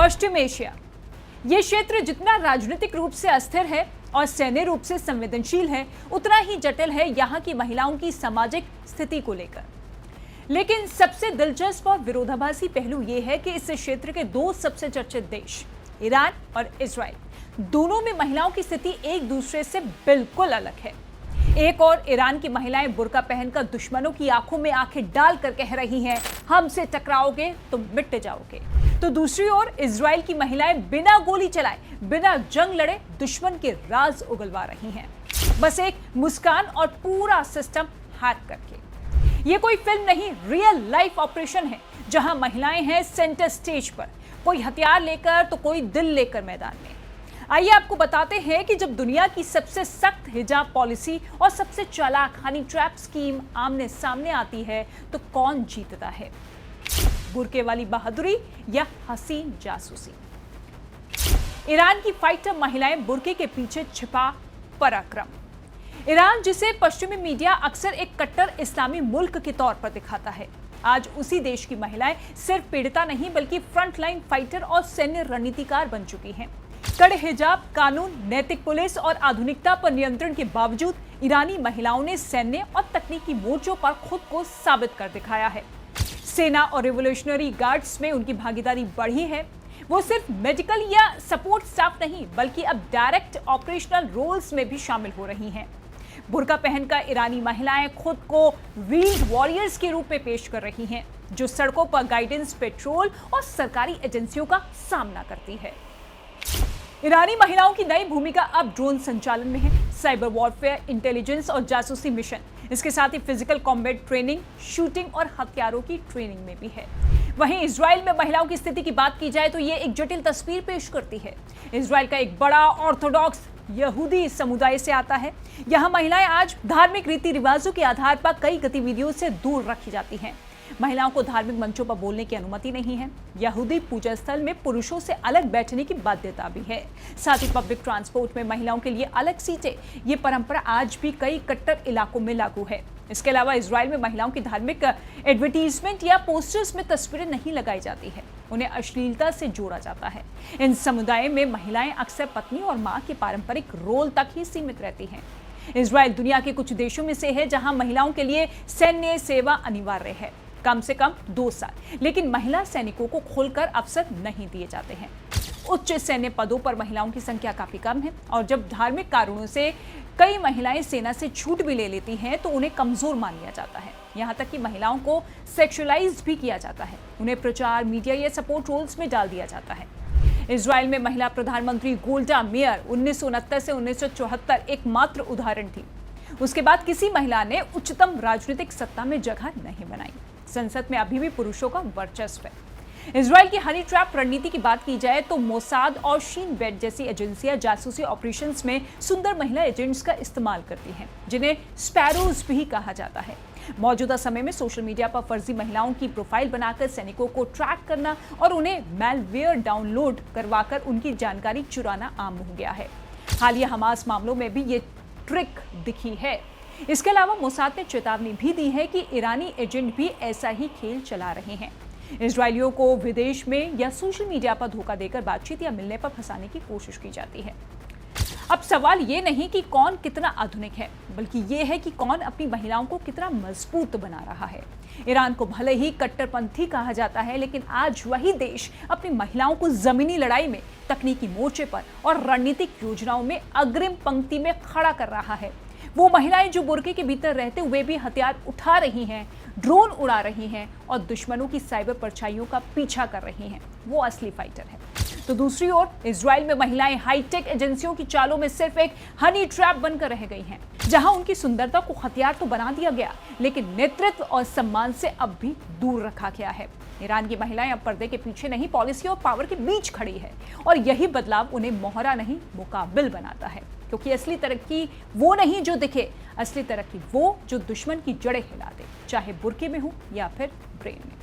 पश्चिम Asia. ये क्षेत्र जितना राजनीतिक रूप से अस्थिर है और सैन्य रूप से संवेदनशील है, उतना ही जटिल है यहाँ की महिलाओं की सामाजिक स्थिति को लेकर। लेकिन सबसे दिलचस्प और विरोधाभासी पहलू यह है कि इस क्षेत्र के दो सबसे चर्चित देश ईरान और इजराइल, दोनों में महिलाओं की स्थिति एक दूसरे से बिल्कुल अलग है। एक और ईरान की महिलाएं बुर्का पहनकर दुश्मनों की आंखों में आंखें डालकर कह रही हैं, हमसे टकराओगे तो मिट जाओगे। तो दूसरी ओर इजराइल की महिलाएं बिना गोली चलाए, बिना जंग लड़े दुश्मन के राज उगलवा रही हैं, बस एक मुस्कान और पूरा सिस्टम हैक करके। ये कोई फिल्म नहीं, रियल लाइफ ऑपरेशन है, जहां महिलाएं हैं सेंटर स्टेज पर, कोई हथियार लेकर तो कोई दिल लेकर मैदान में। आइए आपको बताते हैं कि जब दुनिया की सबसे सख्त हिजाब पॉलिसी और सबसे चालाक हनी ट्रैप स्कीम आमने सामने आती है तो कौन जीतता है, बुर्के वाली बहादुरी या हसीन जासूसी। ईरान की फाइटर महिलाएं बुर्के के पीछे छिपा पराक्रम। ईरान, जिसे पश्चिमी मीडिया अक्सर एक कट्टर इस्लामी मुल्क के तौर पर दिखाता है, आज उसी देश की महिलाएं सिर्फ पीड़िता नहीं बल्कि फ्रंटलाइन फाइटर और सैन्य रणनीतिकार बन चुकी हैं। कड़े हिजाब, कानून, नैतिक पुलिस और आधुनिकता पर नियंत्रण के बावजूद ईरानी महिलाओं ने सैन्य और तकनीकी मोर्चों पर खुद को साबित कर दिखाया है। सेना और रिवोल्यूशनरी गार्ड्स में उनकी भागीदारी बढ़ी है। वो सिर्फ मेडिकल या सपोर्ट स्टाफ नहीं बल्कि अब डायरेक्ट ऑपरेशनल रोल्स में भी शामिल हो रही हैं। बुर्का पहनकर ईरानी महिलाएं खुद को व्हील्ड वॉरियर्स के रूप में पेश कर रही हैं, जो सड़कों पर गाइडेंस, पेट्रोल और सरकारी एजेंसियों का सामना करती है। ईरानी महिलाओं की नई भूमिका अब ड्रोन संचालन में है, साइबर वॉरफेयर, इंटेलिजेंस और जासूसी मिशन, इसके साथ ही फिजिकल कॉम्बैट ट्रेनिंग, शूटिंग और हथियारों की ट्रेनिंग में भी है। वहीं इजराइल में महिलाओं की स्थिति की बात की जाए तो ये एक जटिल तस्वीर पेश करती है। इजराइल का एक बड़ा ऑर्थोडॉक्स यहूदी समुदाय से आता है। यहाँ महिलाएं आज धार्मिक रीति रिवाजों के आधार पर कई गतिविधियों से दूर रखी जाती हैं। महिलाओं को धार्मिक मंचों पर बोलने की अनुमति नहीं है। यहूदी पूजा स्थल में पुरुषों से अलग बैठने की बाध्यता भी है। साथ ही पब्लिक ट्रांसपोर्ट में महिलाओं के लिए अलग सीटें, ये परंपरा आज भी कई कट्टर इलाकों में लागू है। इसके अलावा इजराइल में महिलाओं की धार्मिक एडवर्टीजमेंट या पोस्टर्स में तस्वीरें नहीं लगाई जाती है, उन्हें अश्लीलता से जोड़ा जाता है। इन समुदायों में महिलाएं अक्सर पत्नी और मां के पारंपरिक रोल तक ही सीमित रहती हैं। इजराइल दुनिया के कुछ देशों में से है जहां महिलाओं के लिए सैन्य सेवा अनिवार्य है, कम से कम 2 साल, लेकिन महिला सैनिकों को खोलकर अवसर नहीं दिए जाते हैं। उच्च सैन्य पदों पर महिलाओं की संख्या काफी कम है और जब धार्मिक कारणों से कई महिलाएं सेना से छूट भी ले लेती हैं तो उन्हें कमजोर मान लिया जाता है। यहाँ तक कि महिलाओं को सेक्सुअलाइज भी किया जाता है, उन्हें प्रचार, मीडिया या सपोर्ट रोल्स में डाल दिया जाता है। इजराइल में महिला प्रधानमंत्री गोल्डा मेयर 1969 से 1974 एकमात्र उदाहरण थी। उसके बाद किसी महिला ने उच्चतम राजनीतिक सत्ता में जगह नहीं बनाई। संसद में अभी भी पुरुषों का वर्चस्व है। इजराइल की हनी ट्रैप रणनीति की बात की जाए तो मोसाद और शीन बेट जैसी एजेंसियां जासूसी ऑपरेशंस में सुंदर महिला एजेंट्स का इस्तेमाल करती हैं, जिन्हें स्पैरोज भी कहा जाता है। मौजूदा समय में सोशल मीडिया पर फर्जी महिलाओं की प्रोफाइल बनाकर सैनिकों को ट्रैक करना और उन्हें मैलवेयर डाउनलोड करवाकर उनकी जानकारी चुराना आम हो गया है। हालिया हमास मामलों में भी ये ट्रिक दिखी है। इसके अलावा मोसाद ने चेतावनी भी दी है कि ईरानी एजेंट भी ऐसा ही खेल चला रहे हैं। इजरायलियों को विदेश में या सोशल मीडिया पर धोखा देकर बातचीत या मिलने पर फंसाने की कोशिश की जाती है। अब सवाल ये नहीं कि कौन कितना आधुनिक है, बल्कि ये है कि कौन अपनी महिलाओं को कितना मजबूत बना रहा है। ईरान को भले ही कट्टरपंथी कहा जाता है, लेकिन आज वही देश अपनी महिलाओं को जमीनी लड़ाई में, तकनीकी मोर्चे पर और रणनीतिक योजनाओं में अग्रिम पंक्ति में खड़ा कर रहा है। वो महिलाएं जो बुर्के के भीतर रहते हुए भी हथियार उठा रही हैं, ड्रोन उड़ा रही हैं और दुश्मनों की साइबर परछाइयों का पीछा कर रही हैं, वो असली फाइटर है। तो दूसरी ओर इजराइल में महिलाएं हाईटेक एजेंसियों की चालों में सिर्फ एक हनी ट्रैप बनकर रह गई हैं, जहां उनकी सुंदरता को हथियार तो बना दिया गया, लेकिन नेतृत्व और सम्मान से अब भी दूर रखा गया है। ईरान की महिलाएं अब पर्दे के पीछे नहीं, पॉलिसी और पावर के बीच खड़ी है और यही बदलाव उन्हें मोहरा नहीं, मुकाबिल बनाता है। क्योंकि असली तरक्की वो नहीं जो दिखे, असली तरक्की वो जो दुश्मन की जड़ें हिला दे, चाहे बुर्के में हो या फिर ब्रेन में।